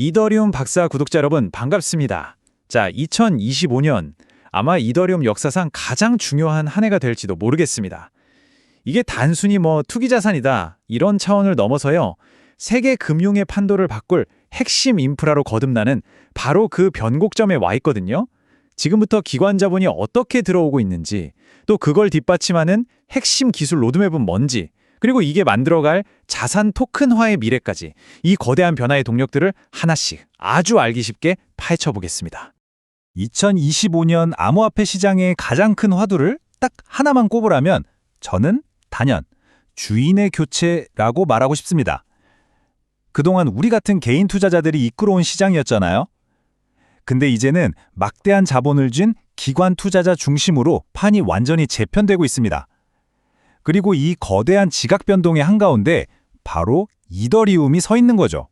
이더리움 박사 구독자 여러분 반갑습니다. 자, 2025년 아마 이더리움 역사상 가장 중요한 한 해가 될지도 모르겠습니다. 이게 단순히 투기 자산이다 이런 차원을 넘어서요. 세계 금융의 판도를 바꿀 핵심 인프라로 거듭나는 바로 그 변곡점에 와 있거든요. 지금부터 기관 자본이 어떻게 들어오고 있는지, 또 그걸 뒷받침하는 핵심 기술 로드맵은 뭔지, 그리고 이게 만들어갈 자산 토큰화의 미래까지 이 거대한 변화의 동력들을 하나씩 아주 알기 쉽게 파헤쳐 보겠습니다. 2025년 암호화폐 시장의 가장 큰 화두를 딱 하나만 꼽으라면 저는 단연 주인의 교체라고 말하고 싶습니다. 그동안 우리 같은 개인 투자자들이 이끌어온 시장이었잖아요. 근데 이제는 막대한 자본을 쥔 기관 투자자 중심으로 판이 완전히 재편되고 있습니다. 그리고 이 거대한 지각 변동의 한가운데 바로 이더리움이 서 있는 거죠.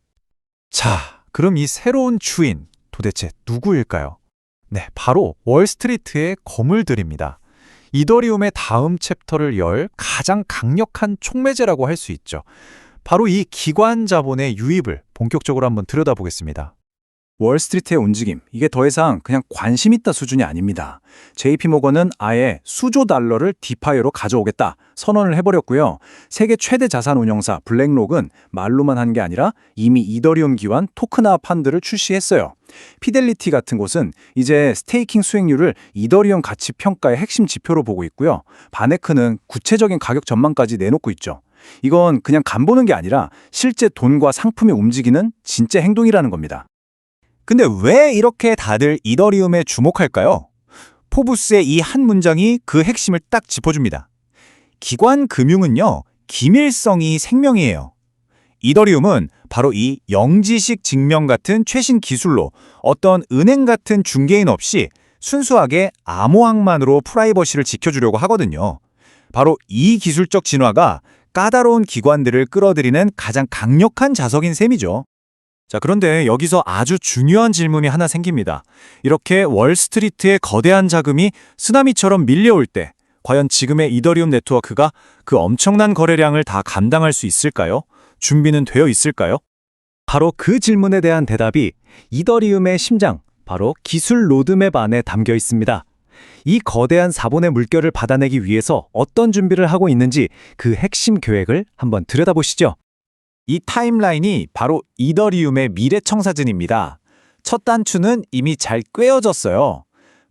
자, 그럼 이 새로운 주인 도대체 누구일까요? 네, 바로 월스트리트의 거물들입니다. 이더리움의 다음 챕터를 열 가장 강력한 촉매제라고 할 수 있죠. 바로 이 기관 자본의 유입을 본격적으로 한번 들여다보겠습니다. 월스트리트의 움직임, 이게 더 이상 그냥 관심 있다 수준이 아닙니다. JP모건은 아예 수조 달러를 디파이로 가져오겠다 선언을 해버렸고요. 세계 최대 자산 운용사 블랙록은 말로만 한 게 아니라 이미 이더리움 기반 토큰화 펀드를 출시했어요. 피델리티 같은 곳은 이제 스테이킹 수익률을 이더리움 가치 평가의 핵심 지표로 보고 있고요. 바네크는 구체적인 가격 전망까지 내놓고 있죠. 이건 그냥 간 보는 게 아니라 실제 돈과 상품이 움직이는 진짜 행동이라는 겁니다. 근데 왜 이렇게 다들 이더리움에 주목할까요? 포브스의 이 한 문장이 그 핵심을 딱 짚어줍니다. 기관 금융은요, 기밀성이 생명이에요. 이더리움은 바로 이 영지식 증명 같은 최신 기술로 어떤 은행 같은 중개인 없이 순수하게 암호학만으로 프라이버시를 지켜주려고 하거든요. 바로 이 기술적 진화가 까다로운 기관들을 끌어들이는 가장 강력한 자석인 셈이죠. 자, 그런데 여기서 아주 중요한 질문이 하나 생깁니다. 이렇게 월스트리트의 거대한 자금이 쓰나미처럼 밀려올 때 과연 지금의 이더리움 네트워크가 그 엄청난 거래량을 다 감당할 수 있을까요? 준비는 되어 있을까요? 바로 그 질문에 대한 대답이 이더리움의 심장, 바로 기술 로드맵 안에 담겨 있습니다. 이 거대한 자본의 물결을 받아내기 위해서 어떤 준비를 하고 있는지 그 핵심 계획을 한번 들여다보시죠. 이 타임라인이 바로 이더리움의 미래 청사진입니다. 첫 단추는 이미 잘 꿰어졌어요.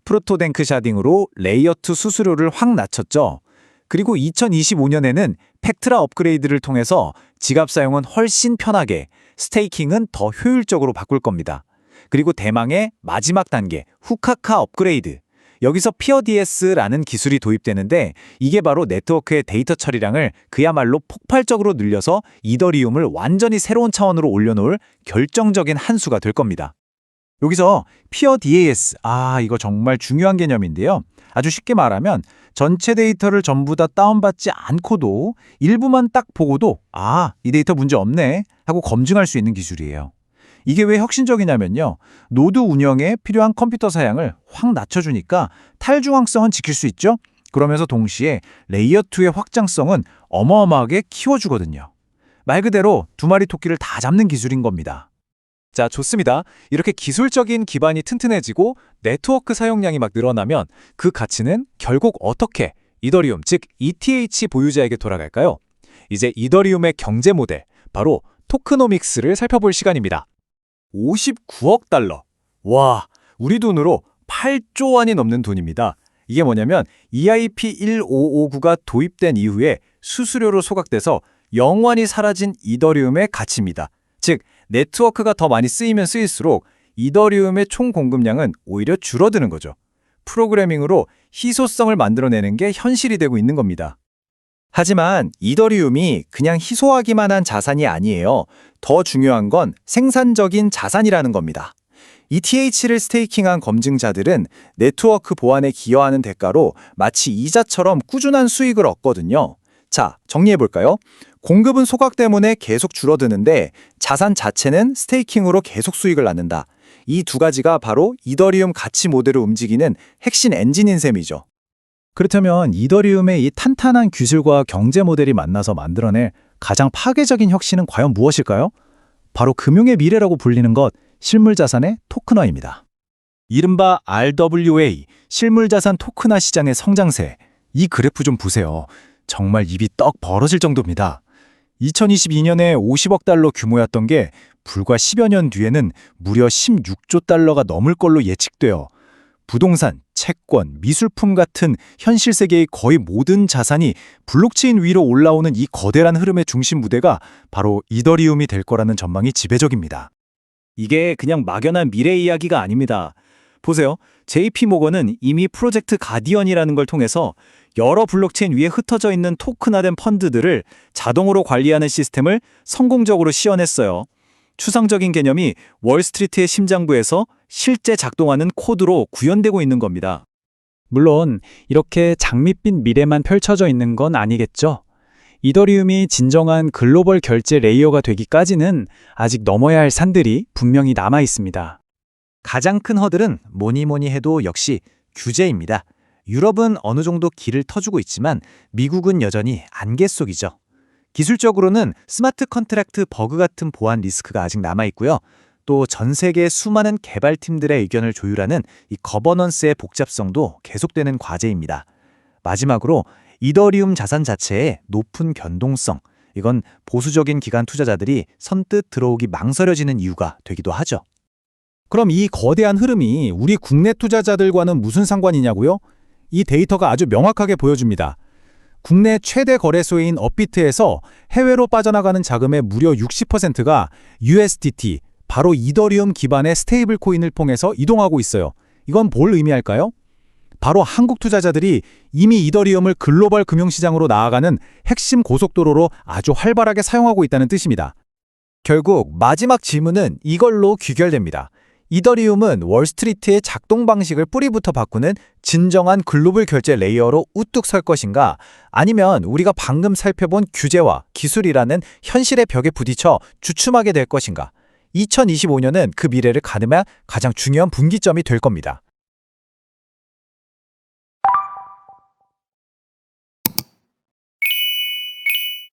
프로토댕크 샤딩으로 레이어2 수수료를 확 낮췄죠. 그리고 2025년에는 팩트라 업그레이드를 통해서 지갑 사용은 훨씬 편하게, 스테이킹은 더 효율적으로 바꿀 겁니다. 그리고 대망의 마지막 단계, 후카카 업그레이드. 여기서 피어DS라는 기술이 도입되는데 이게 바로 네트워크의 데이터 처리량을 그야말로 폭발적으로 늘려서 이더리움을 완전히 새로운 차원으로 올려놓을 결정적인 한 수가 될 겁니다. 여기서 피어DAS, 이거 정말 중요한 개념인데요. 아주 쉽게 말하면 전체 데이터를 전부 다 다운받지 않고도 일부만 딱 보고도 이 데이터 문제 없네 하고 검증할 수 있는 기술이에요. 이게 왜 혁신적이냐면요. 노드 운영에 필요한 컴퓨터 사양을 확 낮춰주니까 탈중앙성은 지킬 수 있죠. 그러면서 동시에 레이어2의 확장성은 어마어마하게 키워주거든요. 말 그대로 두 마리 토끼를 다 잡는 기술인 겁니다. 자, 좋습니다. 이렇게 기술적인 기반이 튼튼해지고 네트워크 사용량이 막 늘어나면 그 가치는 결국 어떻게 이더리움, 즉 ETH 보유자에게 돌아갈까요? 이제 이더리움의 경제 모델, 바로 토크노믹스를 살펴볼 시간입니다. 59억 달러. 와, 우리 돈으로 8조 원이 넘는 돈입니다. 이게 뭐냐면 EIP-1559가 도입된 이후에 수수료로 소각돼서 영원히 사라진 이더리움의 가치입니다. 즉, 네트워크가 더 많이 쓰이면 쓰일수록 이더리움의 총 공급량은 오히려 줄어드는 거죠. 프로그래밍으로 희소성을 만들어내는 게 현실이 되고 있는 겁니다. 하지만 이더리움이 그냥 희소하기만 한 자산이 아니에요. 더 중요한 건 생산적인 자산이라는 겁니다. ETH를 스테이킹한 검증자들은 네트워크 보안에 기여하는 대가로 마치 이자처럼 꾸준한 수익을 얻거든요. 자, 정리해볼까요? 공급은 소각 때문에 계속 줄어드는데 자산 자체는 스테이킹으로 계속 수익을 낳는다. 이 두 가지가 바로 이더리움 가치 모델을 움직이는 핵심 엔진인 셈이죠. 그렇다면 이더리움의 이 탄탄한 기술과 경제 모델이 만나서 만들어낼 가장 파괴적인 혁신은 과연 무엇일까요? 바로 금융의 미래라고 불리는 것, 실물자산의 토큰화입니다. 이른바 RWA, 실물자산 토큰화 시장의 성장세. 이 그래프 좀 보세요. 정말 입이 떡 벌어질 정도입니다. 2022년에 50억 달러 규모였던 게 불과 10여 년 뒤에는 무려 16조 달러가 넘을 걸로 예측돼요. 부동산, 채권, 미술품 같은 현실 세계의 거의 모든 자산이 블록체인 위로 올라오는 이 거대한 흐름의 중심 무대가 바로 이더리움이 될 거라는 전망이 지배적입니다. 이게 그냥 막연한 미래 이야기가 아닙니다. 보세요. JP모건은 이미 프로젝트 가디언이라는 걸 통해서 여러 블록체인 위에 흩어져 있는 토큰화된 펀드들을 자동으로 관리하는 시스템을 성공적으로 시연했어요. 추상적인 개념이 월스트리트의 심장부에서 실제 작동하는 코드로 구현되고 있는 겁니다. 물론 이렇게 장밋빛 미래만 펼쳐져 있는 건 아니겠죠. 이더리움이 진정한 글로벌 결제 레이어가 되기까지는 아직 넘어야 할 산들이 분명히 남아 있습니다. 가장 큰 허들은 뭐니 해도 역시 규제입니다. 유럽은 어느 정도 길을 터주고 있지만 미국은 여전히 안개 속이죠. 기술적으로는 스마트 컨트랙트 버그 같은 보안 리스크가 아직 남아있고요. 또 전 세계 수많은 개발팀들의 의견을 조율하는 이 거버넌스의 복잡성도 계속되는 과제입니다. 마지막으로 이더리움 자산 자체의 높은 변동성, 이건 보수적인 기관 투자자들이 선뜻 들어오기 망설여지는 이유가 되기도 하죠. 그럼 이 거대한 흐름이 우리 국내 투자자들과는 무슨 상관이냐고요? 이 데이터가 아주 명확하게 보여줍니다. 국내 최대 거래소인 업비트에서 해외로 빠져나가는 자금의 무려 60%가 USDT, 바로 이더리움 기반의 스테이블 코인을 통해서 이동하고 있어요. 이건 뭘 의미할까요? 바로 한국 투자자들이 이미 이더리움을 글로벌 금융시장으로 나아가는 핵심 고속도로로 아주 활발하게 사용하고 있다는 뜻입니다. 결국 마지막 질문은 이걸로 귀결됩니다. 이더리움은 월스트리트의 작동 방식을 뿌리부터 바꾸는 진정한 글로벌 결제 레이어로 우뚝 설 것인가? 아니면 우리가 방금 살펴본 규제와 기술이라는 현실의 벽에 부딪혀 주춤하게 될 것인가? 2025년은 그 미래를 가늠할 가장 중요한 분기점이 될 겁니다.